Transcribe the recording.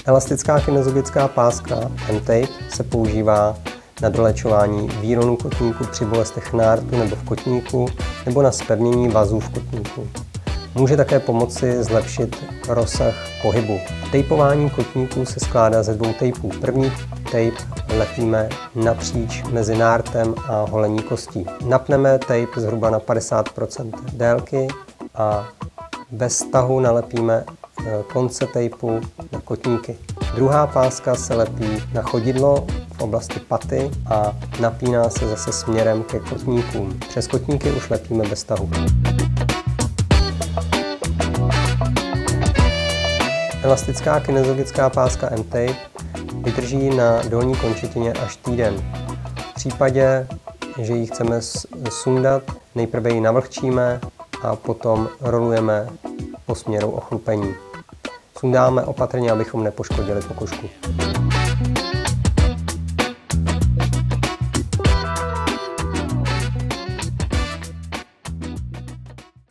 Elastická kinezologická páska M-Tape se používá na dolečování výronu kotníku při bolestech nártu nebo v kotníku nebo na zpevnění vazů v kotníku. Může také pomoci zlepšit rozsah pohybu. Tejpování kotníků se skládá ze dvou tejpů. První tejp lepíme napříč mezi nártem a holení kostí. Napneme tejp zhruba na 50% délky a bez tahu nalepíme konce tejpu na kotníky. Druhá páska se lepí na chodidlo v oblasti paty a napíná se zase směrem ke kotníkům. Přes kotníky už lepíme bez tahu. Elastická kinezologická páska M-Tape vydrží na dolní končetině až týden. V případě, že ji chceme sundat, nejprve ji navlhčíme a potom rolujeme po směru ochlupení. Sundáme opatrně, abychom nepoškodili pokožku.